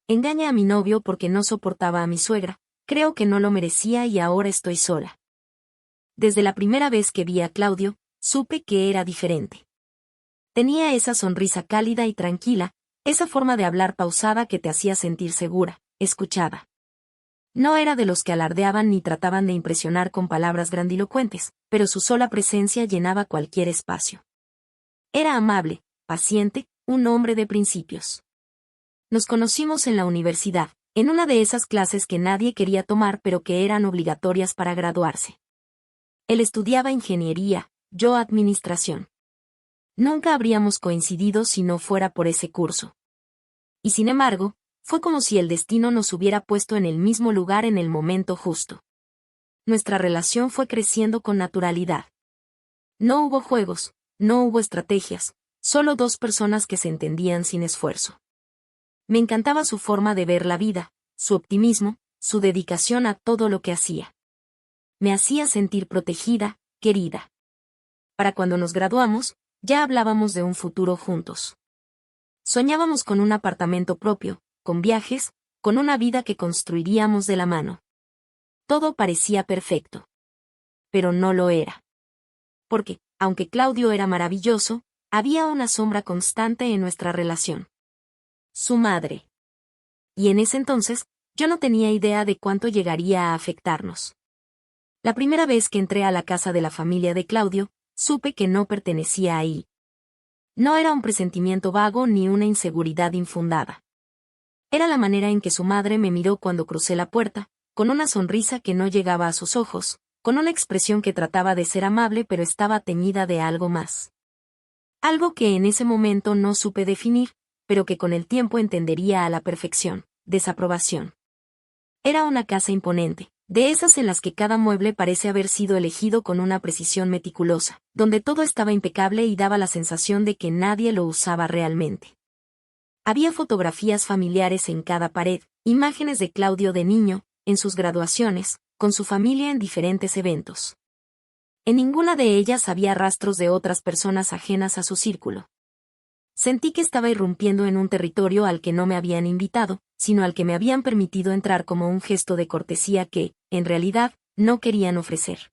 Engaña a mi novio porque no soportaba a mi suegra, creo que no lo merecía y ahora estoy sola. Desde la primera vez que vi a Claudio, supe que era diferente. Tenía esa sonrisa cálida y tranquila, esa forma de hablar pausada que te hacía sentir segura, escuchada. No era de los que alardeaban ni trataban de impresionar con palabras grandilocuentes, pero su sola presencia llenaba cualquier espacio. Era amable, paciente, un hombre de principios. Nos conocimos en la universidad, en una de esas clases que nadie quería tomar pero que eran obligatorias para graduarse. Él estudiaba ingeniería, yo administración. Nunca habríamos coincidido si no fuera por ese curso. Y sin embargo, fue como si el destino nos hubiera puesto en el mismo lugar en el momento justo. Nuestra relación fue creciendo con naturalidad. No hubo juegos, no hubo estrategias, solo dos personas que se entendían sin esfuerzo. Me encantaba su forma de ver la vida, su optimismo, su dedicación a todo lo que hacía. Me hacía sentir protegida, querida. Para cuando nos graduamos, ya hablábamos de un futuro juntos. Soñábamos con un apartamento propio, con viajes, con una vida que construiríamos de la mano. Todo parecía perfecto. Pero no lo era. Porque, aunque Claudio era maravilloso, había una sombra constante en nuestra relación. Su madre. Y en ese entonces, yo no tenía idea de cuánto llegaría a afectarnos. La primera vez que entré a la casa de la familia de Claudio, supe que no pertenecía ahí. No era un presentimiento vago ni una inseguridad infundada. Era la manera en que su madre me miró cuando crucé la puerta, con una sonrisa que no llegaba a sus ojos, con una expresión que trataba de ser amable pero estaba teñida de algo más. Algo que en ese momento no supe definir, pero que con el tiempo entendería a la perfección: desaprobación. Era una casa imponente, de esas en las que cada mueble parece haber sido elegido con una precisión meticulosa, donde todo estaba impecable y daba la sensación de que nadie lo usaba realmente. Había fotografías familiares en cada pared, imágenes de Claudio de niño, en sus graduaciones, con su familia en diferentes eventos. En ninguna de ellas había rastros de otras personas ajenas a su círculo. Sentí que estaba irrumpiendo en un territorio al que no me habían invitado, sino al que me habían permitido entrar como un gesto de cortesía que, en realidad, no querían ofrecer.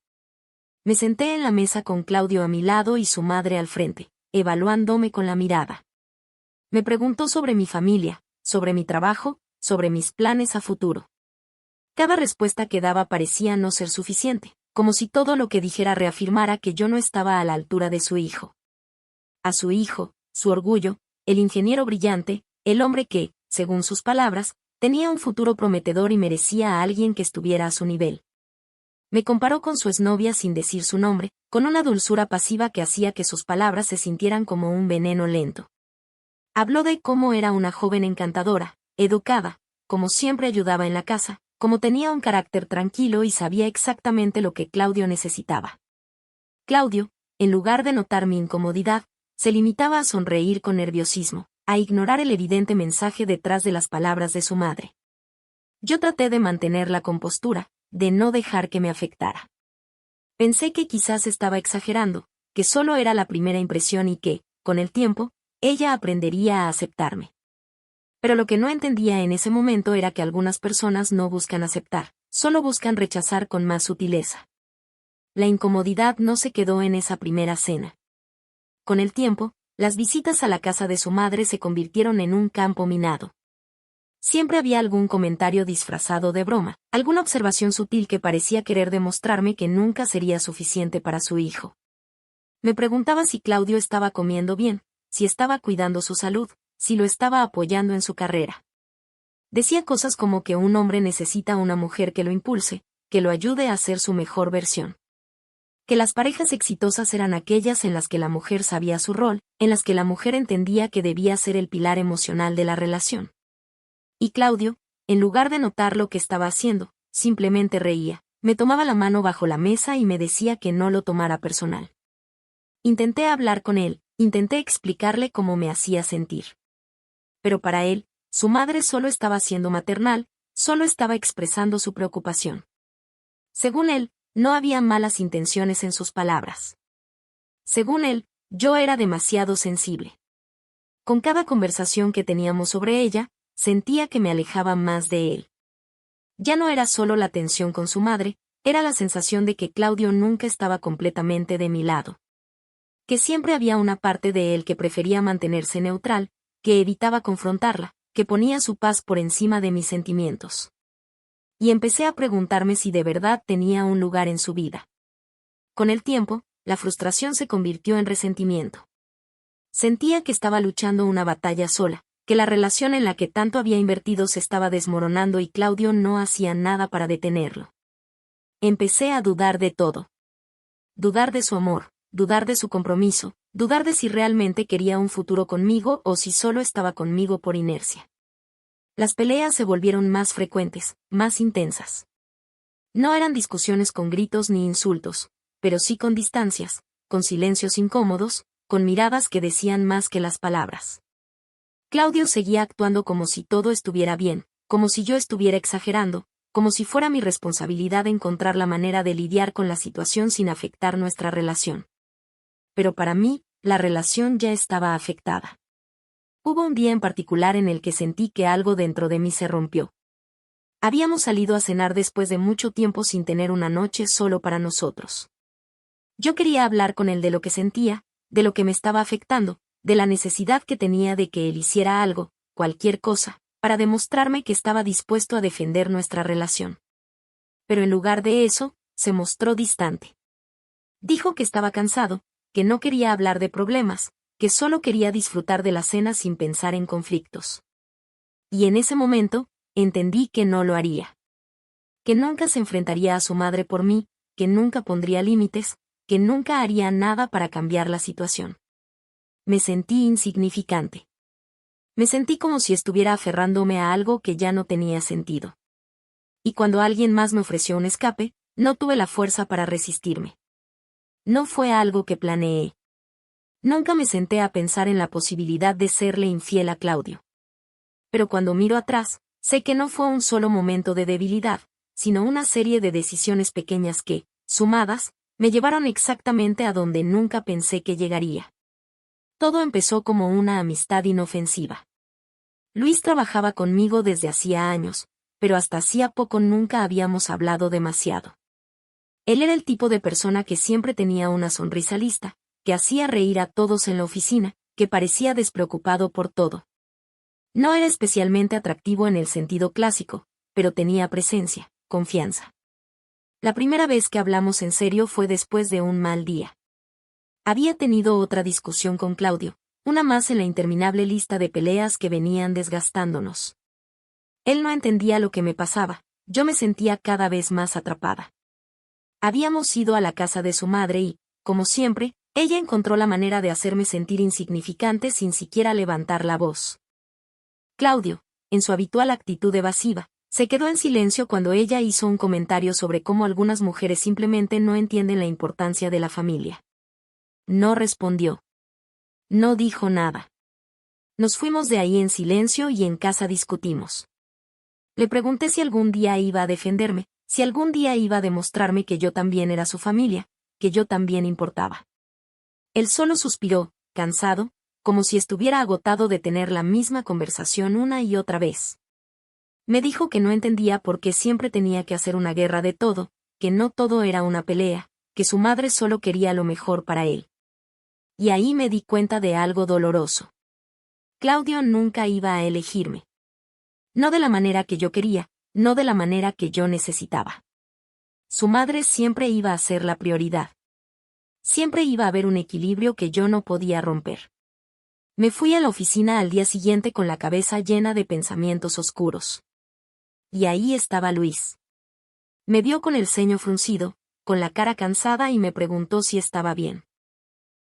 Me senté en la mesa con Claudio a mi lado y su madre al frente, evaluándome con la mirada. Me preguntó sobre mi familia, sobre mi trabajo, sobre mis planes a futuro. Cada respuesta que daba parecía no ser suficiente, como si todo lo que dijera reafirmara que yo no estaba a la altura de su hijo. A su hijo, su orgullo, el ingeniero brillante, el hombre que, según sus palabras, tenía un futuro prometedor y merecía a alguien que estuviera a su nivel. Me comparó con su exnovia sin decir su nombre, con una dulzura pasiva que hacía que sus palabras se sintieran como un veneno lento. Habló de cómo era una joven encantadora, educada, como siempre ayudaba en la casa, como tenía un carácter tranquilo y sabía exactamente lo que Claudio necesitaba. Claudio, en lugar de notar mi incomodidad, se limitaba a sonreír con nerviosismo, a ignorar el evidente mensaje detrás de las palabras de su madre. Yo traté de mantener la compostura, de no dejar que me afectara. Pensé que quizás estaba exagerando, que solo era la primera impresión y que, con el tiempo, ella aprendería a aceptarme. Pero lo que no entendía en ese momento era que algunas personas no buscan aceptar, solo buscan rechazar con más sutileza. La incomodidad no se quedó en esa primera cena. Con el tiempo, las visitas a la casa de su madre se convirtieron en un campo minado. Siempre había algún comentario disfrazado de broma, alguna observación sutil que parecía querer demostrarme que nunca sería suficiente para su hijo. Me preguntaba si Claudio estaba comiendo bien, si estaba cuidando su salud, si lo estaba apoyando en su carrera. Decía cosas como que un hombre necesita una mujer que lo impulse, que lo ayude a ser su mejor versión. Que las parejas exitosas eran aquellas en las que la mujer sabía su rol, en las que la mujer entendía que debía ser el pilar emocional de la relación. Y Claudio, en lugar de notar lo que estaba haciendo, simplemente reía, me tomaba la mano bajo la mesa y me decía que no lo tomara personal. Intenté hablar con él, intenté explicarle cómo me hacía sentir. Pero para él, su madre solo estaba siendo maternal, solo estaba expresando su preocupación. Según él, no había malas intenciones en sus palabras. Según él, yo era demasiado sensible. Con cada conversación que teníamos sobre ella, sentía que me alejaba más de él. Ya no era solo la tensión con su madre, era la sensación de que Claudio nunca estaba completamente de mi lado. Que siempre había una parte de él que prefería mantenerse neutral, que evitaba confrontarla, que ponía su paz por encima de mis sentimientos. Y empecé a preguntarme si de verdad tenía un lugar en su vida. Con el tiempo, la frustración se convirtió en resentimiento. Sentía que estaba luchando una batalla sola, que la relación en la que tanto había invertido se estaba desmoronando y Claudio no hacía nada para detenerlo. Empecé a dudar de todo. Dudar de su amor, dudar de su compromiso, dudar de si realmente quería un futuro conmigo o si solo estaba conmigo por inercia. Las peleas se volvieron más frecuentes, más intensas. No eran discusiones con gritos ni insultos, pero sí con distancias, con silencios incómodos, con miradas que decían más que las palabras. Claudio seguía actuando como si todo estuviera bien, como si yo estuviera exagerando, como si fuera mi responsabilidad encontrar la manera de lidiar con la situación sin afectar nuestra relación. Pero para mí, la relación ya estaba afectada. Hubo un día en particular en el que sentí que algo dentro de mí se rompió. Habíamos salido a cenar después de mucho tiempo sin tener una noche solo para nosotros. Yo quería hablar con él de lo que sentía, de lo que me estaba afectando, de la necesidad que tenía de que él hiciera algo, cualquier cosa, para demostrarme que estaba dispuesto a defender nuestra relación. Pero en lugar de eso, se mostró distante. Dijo que estaba cansado, que no quería hablar de problemas, que solo quería disfrutar de la cena sin pensar en conflictos. Y en ese momento, entendí que no lo haría. Que nunca se enfrentaría a su madre por mí, que nunca pondría límites, que nunca haría nada para cambiar la situación. Me sentí insignificante. Me sentí como si estuviera aferrándome a algo que ya no tenía sentido. Y cuando alguien más me ofreció un escape, no tuve la fuerza para resistirme. No fue algo que planeé. Nunca me senté a pensar en la posibilidad de serle infiel a Claudio. Pero cuando miro atrás, sé que no fue un solo momento de debilidad, sino una serie de decisiones pequeñas que, sumadas, me llevaron exactamente a donde nunca pensé que llegaría. Todo empezó como una amistad inofensiva. Luis trabajaba conmigo desde hacía años, pero hasta hacía poco nunca habíamos hablado demasiado. Él era el tipo de persona que siempre tenía una sonrisa lista, que hacía reír a todos en la oficina, que parecía despreocupado por todo. No era especialmente atractivo en el sentido clásico, pero tenía presencia, confianza. La primera vez que hablamos en serio fue después de un mal día. Había tenido otra discusión con Claudio, una más en la interminable lista de peleas que venían desgastándonos. Él no entendía lo que me pasaba, yo me sentía cada vez más atrapada. Habíamos ido a la casa de su madre y, como siempre, ella encontró la manera de hacerme sentir insignificante sin siquiera levantar la voz. Claudio, en su habitual actitud evasiva, se quedó en silencio cuando ella hizo un comentario sobre cómo algunas mujeres simplemente no entienden la importancia de la familia. No respondió. No dijo nada. Nos fuimos de ahí en silencio y en casa discutimos. Le pregunté si algún día iba a defenderme, si algún día iba a demostrarme que yo también era su familia, que yo también importaba. Él solo suspiró, cansado, como si estuviera agotado de tener la misma conversación una y otra vez. Me dijo que no entendía por qué siempre tenía que hacer una guerra de todo, que no todo era una pelea, que su madre solo quería lo mejor para él. Y ahí me di cuenta de algo doloroso. Claudio nunca iba a elegirme. No de la manera que yo quería, no de la manera que yo necesitaba. Su madre siempre iba a ser la prioridad. Siempre iba a haber un equilibrio que yo no podía romper. Me fui a la oficina al día siguiente con la cabeza llena de pensamientos oscuros. Y ahí estaba Luis. Me vio con el ceño fruncido, con la cara cansada y me preguntó si estaba bien.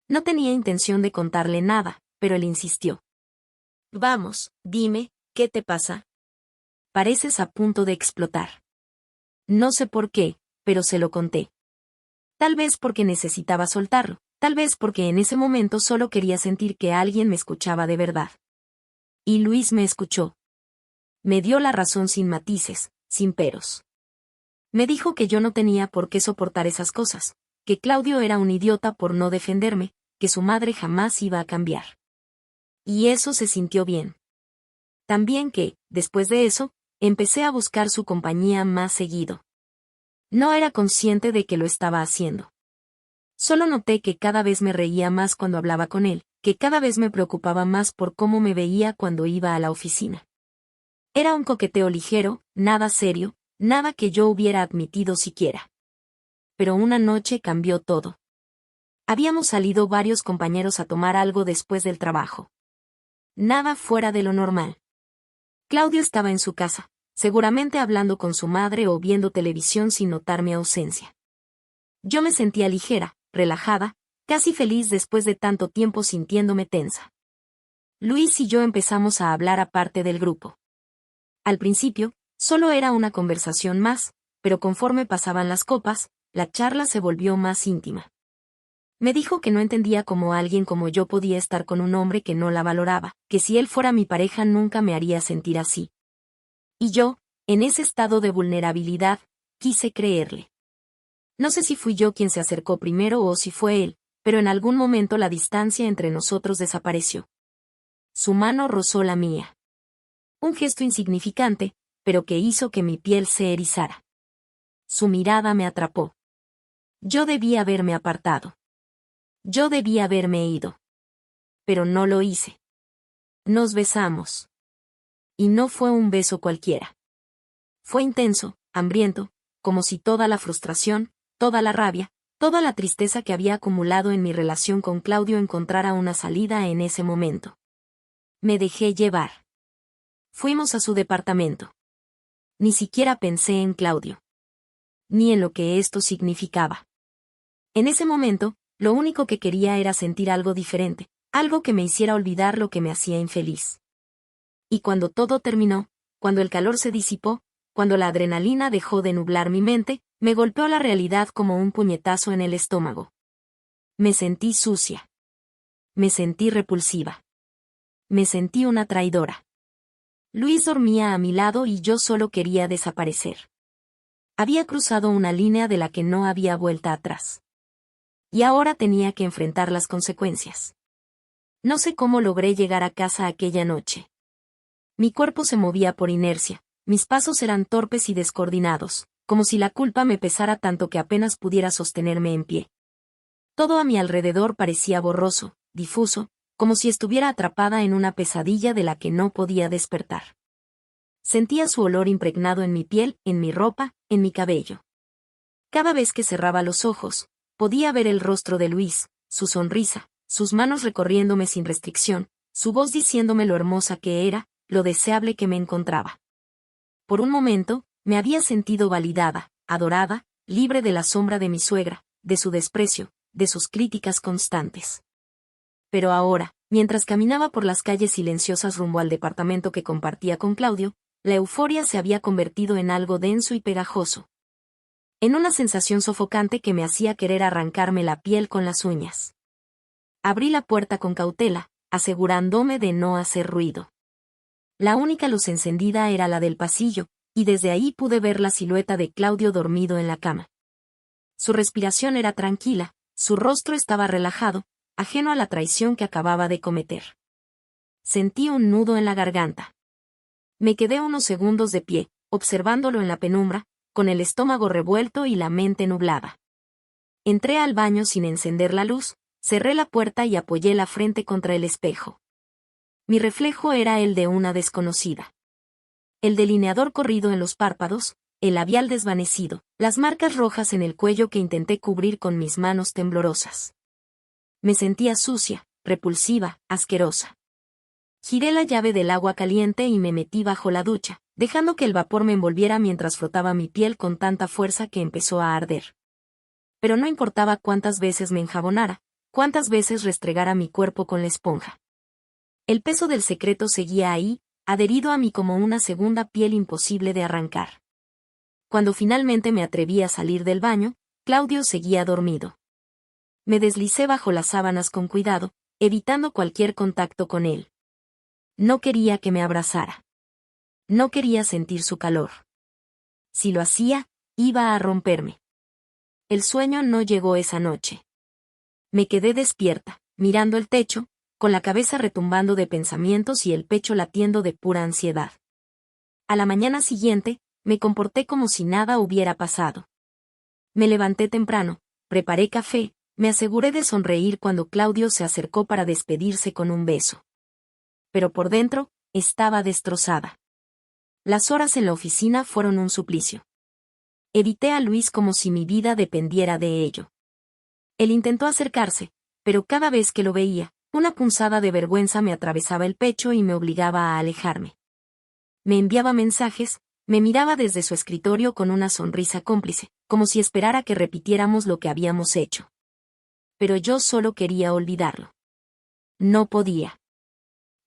No tenía intención de contarle nada, pero él insistió. Vamos, dime, ¿qué te pasa? Pareces a punto de explotar. No sé por qué, pero se lo conté. Tal vez porque necesitaba soltarlo, tal vez porque en ese momento solo quería sentir que alguien me escuchaba de verdad. Y Luis me escuchó. Me dio la razón sin matices, sin peros. Me dijo que yo no tenía por qué soportar esas cosas, que Claudio era un idiota por no defenderme, que su madre jamás iba a cambiar. Y eso se sintió bien. También que, después de eso, empecé a buscar su compañía más seguido. No era consciente de que lo estaba haciendo. Solo noté que cada vez me reía más cuando hablaba con él, que cada vez me preocupaba más por cómo me veía cuando iba a la oficina. Era un coqueteo ligero, nada serio, nada que yo hubiera admitido siquiera. Pero una noche cambió todo. Habíamos salido varios compañeros a tomar algo después del trabajo. Nada fuera de lo normal. Claudio estaba en su casa, seguramente hablando con su madre o viendo televisión sin notar mi ausencia. Yo me sentía ligera, relajada, casi feliz después de tanto tiempo sintiéndome tensa. Luis y yo empezamos a hablar aparte del grupo. Al principio, solo era una conversación más, pero conforme pasaban las copas, la charla se volvió más íntima. Me dijo que no entendía cómo alguien como yo podía estar con un hombre que no la valoraba, que si él fuera mi pareja nunca me haría sentir así. Y yo, en ese estado de vulnerabilidad, quise creerle. No sé si fui yo quien se acercó primero o si fue él, pero en algún momento la distancia entre nosotros desapareció. Su mano rozó la mía. Un gesto insignificante, pero que hizo que mi piel se erizara. Su mirada me atrapó. Yo debía haberme apartado. Yo debía haberme ido. Pero no lo hice. Nos besamos. Y no fue un beso cualquiera. Fue intenso, hambriento, como si toda la frustración, toda la rabia, toda la tristeza que había acumulado en mi relación con Claudio encontrara una salida en ese momento. Me dejé llevar. Fuimos a su departamento. Ni siquiera pensé en Claudio. Ni en lo que esto significaba. En ese momento, lo único que quería era sentir algo diferente, algo que me hiciera olvidar lo que me hacía infeliz. Y cuando todo terminó, cuando el calor se disipó, cuando la adrenalina dejó de nublar mi mente, me golpeó la realidad como un puñetazo en el estómago. Me sentí sucia. Me sentí repulsiva. Me sentí una traidora. Luis dormía a mi lado y yo solo quería desaparecer. Había cruzado una línea de la que no había vuelta atrás. Y ahora tenía que enfrentar las consecuencias. No sé cómo logré llegar a casa aquella noche. Mi cuerpo se movía por inercia, mis pasos eran torpes y descoordinados, como si la culpa me pesara tanto que apenas pudiera sostenerme en pie. Todo a mi alrededor parecía borroso, difuso, como si estuviera atrapada en una pesadilla de la que no podía despertar. Sentía su olor impregnado en mi piel, en mi ropa, en mi cabello. Cada vez que cerraba los ojos, podía ver el rostro de Luis, su sonrisa, sus manos recorriéndome sin restricción, su voz diciéndome lo hermosa que era, lo deseable que me encontraba. Por un momento, me había sentido validada, adorada, libre de la sombra de mi suegra, de su desprecio, de sus críticas constantes. Pero ahora, mientras caminaba por las calles silenciosas rumbo al departamento que compartía con Claudio, la euforia se había convertido en algo denso y pegajoso. En una sensación sofocante que me hacía querer arrancarme la piel con las uñas. Abrí la puerta con cautela, asegurándome de no hacer ruido. La única luz encendida era la del pasillo, y desde ahí pude ver la silueta de Claudio dormido en la cama. Su respiración era tranquila, su rostro estaba relajado, ajeno a la traición que acababa de cometer. Sentí un nudo en la garganta. Me quedé unos segundos de pie, observándolo en la penumbra, con el estómago revuelto y la mente nublada. Entré al baño sin encender la luz, cerré la puerta y apoyé la frente contra el espejo. Mi reflejo era el de una desconocida. El delineador corrido en los párpados, el labial desvanecido, las marcas rojas en el cuello que intenté cubrir con mis manos temblorosas. Me sentía sucia, repulsiva, asquerosa. Giré la llave del agua caliente y me metí bajo la ducha, dejando que el vapor me envolviera mientras frotaba mi piel con tanta fuerza que empezó a arder. Pero no importaba cuántas veces me enjabonara, cuántas veces restregara mi cuerpo con la esponja. El peso del secreto seguía ahí, adherido a mí como una segunda piel imposible de arrancar. Cuando finalmente me atreví a salir del baño, Claudio seguía dormido. Me deslicé bajo las sábanas con cuidado, evitando cualquier contacto con él. No quería que me abrazara. No quería sentir su calor. Si lo hacía, iba a romperme. El sueño no llegó esa noche. Me quedé despierta, mirando el techo, con la cabeza retumbando de pensamientos y el pecho latiendo de pura ansiedad. A la mañana siguiente, me comporté como si nada hubiera pasado. Me levanté temprano, preparé café, me aseguré de sonreír cuando Claudio se acercó para despedirse con un beso. Pero por dentro, estaba destrozada. Las horas en la oficina fueron un suplicio. Evité a Luis como si mi vida dependiera de ello. Él intentó acercarse, pero cada vez que lo veía, una punzada de vergüenza me atravesaba el pecho y me obligaba a alejarme. Me enviaba mensajes, me miraba desde su escritorio con una sonrisa cómplice, como si esperara que repitiéramos lo que habíamos hecho. Pero yo solo quería olvidarlo. No podía.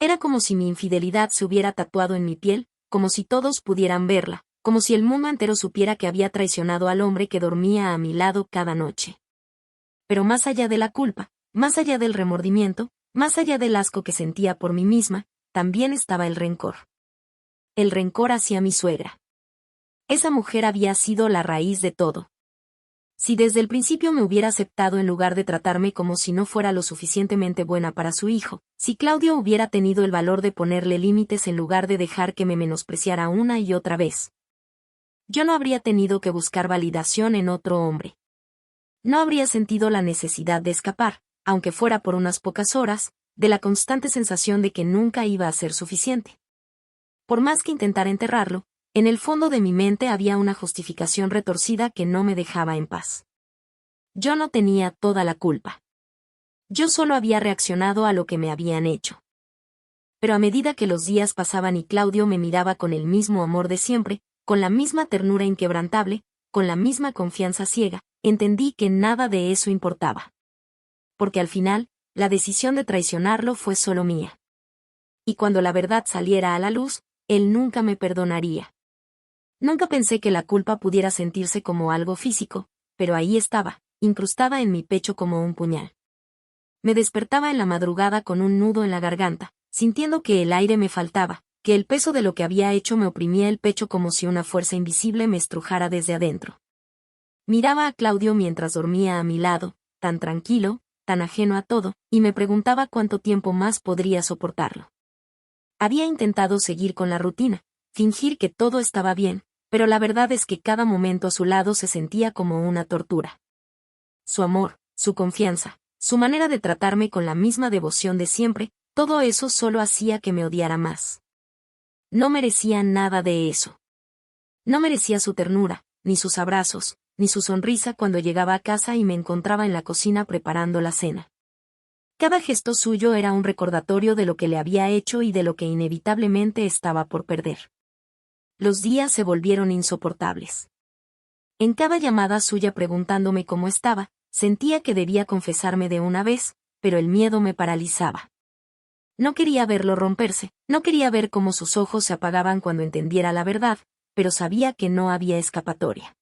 Era como si mi infidelidad se hubiera tatuado en mi piel, como si todos pudieran verla, como si el mundo entero supiera que había traicionado al hombre que dormía a mi lado cada noche. Pero más allá de la culpa, más allá del remordimiento, más allá del asco que sentía por mí misma, también estaba el rencor. El rencor hacia mi suegra. Esa mujer había sido la raíz de todo. Si desde el principio me hubiera aceptado en lugar de tratarme como si no fuera lo suficientemente buena para su hijo, si Claudio hubiera tenido el valor de ponerle límites en lugar de dejar que me menospreciara una y otra vez, yo no habría tenido que buscar validación en otro hombre. No habría sentido la necesidad de escapar, aunque fuera por unas pocas horas, de la constante sensación de que nunca iba a ser suficiente. Por más que intentara enterrarlo, en el fondo de mi mente había una justificación retorcida que no me dejaba en paz. Yo no tenía toda la culpa. Yo solo había reaccionado a lo que me habían hecho. Pero a medida que los días pasaban y Claudio me miraba con el mismo amor de siempre, con la misma ternura inquebrantable, con la misma confianza ciega, entendí que nada de eso importaba. Porque al final, la decisión de traicionarlo fue solo mía. Y cuando la verdad saliera a la luz, él nunca me perdonaría. Nunca pensé que la culpa pudiera sentirse como algo físico, pero ahí estaba, incrustada en mi pecho como un puñal. Me despertaba en la madrugada con un nudo en la garganta, sintiendo que el aire me faltaba, que el peso de lo que había hecho me oprimía el pecho como si una fuerza invisible me estrujara desde adentro. Miraba a Claudio mientras dormía a mi lado, tan tranquilo, tan ajeno a todo, y me preguntaba cuánto tiempo más podría soportarlo. Había intentado seguir con la rutina, fingir que todo estaba bien, pero la verdad es que cada momento a su lado se sentía como una tortura. Su amor, su confianza, su manera de tratarme con la misma devoción de siempre, todo eso solo hacía que me odiara más. No merecía nada de eso. No merecía su ternura, ni sus abrazos, ni su sonrisa cuando llegaba a casa y me encontraba en la cocina preparando la cena. Cada gesto suyo era un recordatorio de lo que le había hecho y de lo que inevitablemente estaba por perder. Los días se volvieron insoportables. En cada llamada suya preguntándome cómo estaba, sentía que debía confesarme de una vez, pero el miedo me paralizaba. No quería verlo romperse, no quería ver cómo sus ojos se apagaban cuando entendiera la verdad, pero sabía que no había escapatoria.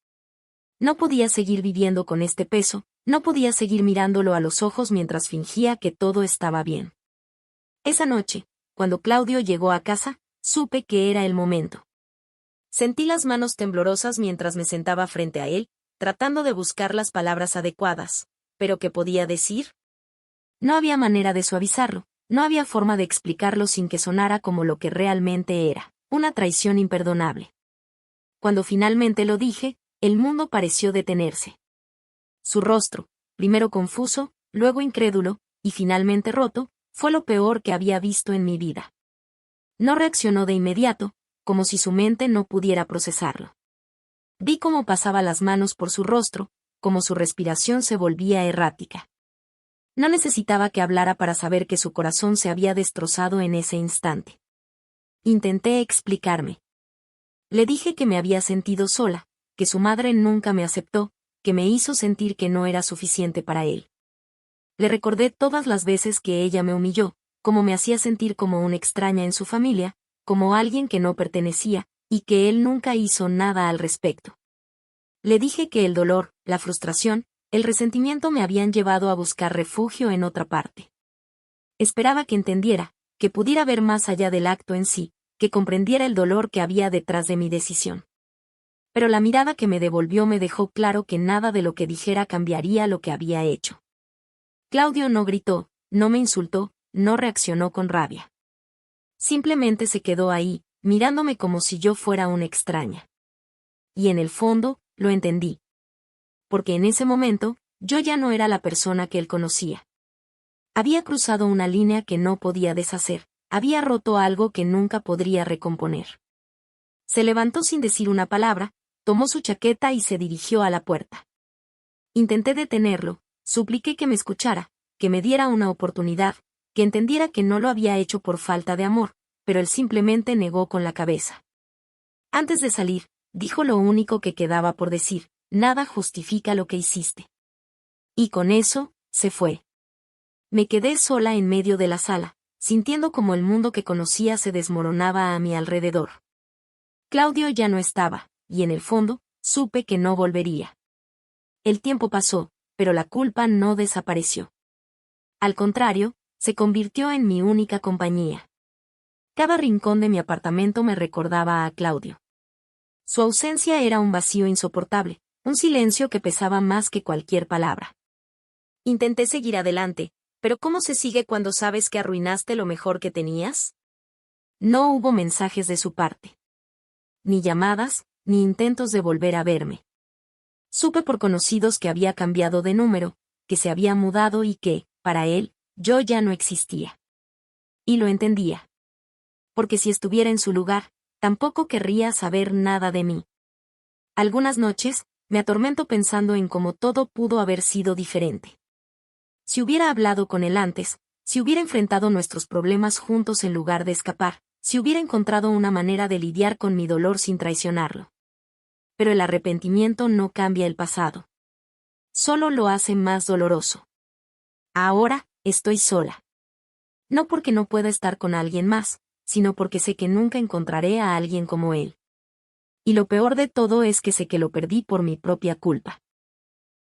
No podía seguir viviendo con este peso, no podía seguir mirándolo a los ojos mientras fingía que todo estaba bien. Esa noche, cuando Claudio llegó a casa, supe que era el momento. Sentí las manos temblorosas mientras me sentaba frente a él, tratando de buscar las palabras adecuadas. ¿Pero qué podía decir? No había manera de suavizarlo, no había forma de explicarlo sin que sonara como lo que realmente era, una traición imperdonable. Cuando finalmente lo dije, el mundo pareció detenerse. Su rostro, primero confuso, luego incrédulo, y finalmente roto, fue lo peor que había visto en mi vida. No reaccionó de inmediato, como si su mente no pudiera procesarlo. Vi cómo pasaba las manos por su rostro, cómo su respiración se volvía errática. No necesitaba que hablara para saber que su corazón se había destrozado en ese instante. Intenté explicarme. Le dije que me había sentido sola, que su madre nunca me aceptó, que me hizo sentir que no era suficiente para él. Le recordé todas las veces que ella me humilló, cómo me hacía sentir como una extraña en su familia, como alguien que no pertenecía, y que él nunca hizo nada al respecto. Le dije que el dolor, la frustración, el resentimiento me habían llevado a buscar refugio en otra parte. Esperaba que entendiera, que pudiera ver más allá del acto en sí, que comprendiera el dolor que había detrás de mi decisión. Pero la mirada que me devolvió me dejó claro que nada de lo que dijera cambiaría lo que había hecho. Claudio no gritó, no me insultó, no reaccionó con rabia. Simplemente se quedó ahí, mirándome como si yo fuera una extraña. Y en el fondo, lo entendí. Porque en ese momento, yo ya no era la persona que él conocía. Había cruzado una línea que no podía deshacer, había roto algo que nunca podría recomponer. Se levantó sin decir una palabra, tomó su chaqueta y se dirigió a la puerta. Intenté detenerlo, supliqué que me escuchara, que me diera una oportunidad, que entendiera que no lo había hecho por falta de amor, pero él simplemente negó con la cabeza. Antes de salir, dijo lo único que quedaba por decir: nada justifica lo que hiciste. Y con eso, se fue. Me quedé sola en medio de la sala, sintiendo como el mundo que conocía se desmoronaba a mi alrededor. Claudio ya no estaba, y en el fondo, supe que no volvería. El tiempo pasó, pero la culpa no desapareció. Al contrario, se convirtió en mi única compañía. Cada rincón de mi apartamento me recordaba a Claudio. Su ausencia era un vacío insoportable, un silencio que pesaba más que cualquier palabra. Intenté seguir adelante, pero ¿cómo se sigue cuando sabes que arruinaste lo mejor que tenías? No hubo mensajes de su parte. Ni llamadas, ni intentos de volver a verme. Supe por conocidos que había cambiado de número, que se había mudado y que, para él, yo ya no existía. Y lo entendía. Porque si estuviera en su lugar, tampoco querría saber nada de mí. Algunas noches, me atormento pensando en cómo todo pudo haber sido diferente. Si hubiera hablado con él antes, si hubiera enfrentado nuestros problemas juntos en lugar de escapar, si hubiera encontrado una manera de lidiar con mi dolor sin traicionarlo. Pero el arrepentimiento no cambia el pasado. Solo lo hace más doloroso. Ahora, estoy sola. No porque no pueda estar con alguien más, sino porque sé que nunca encontraré a alguien como él. Y lo peor de todo es que sé que lo perdí por mi propia culpa.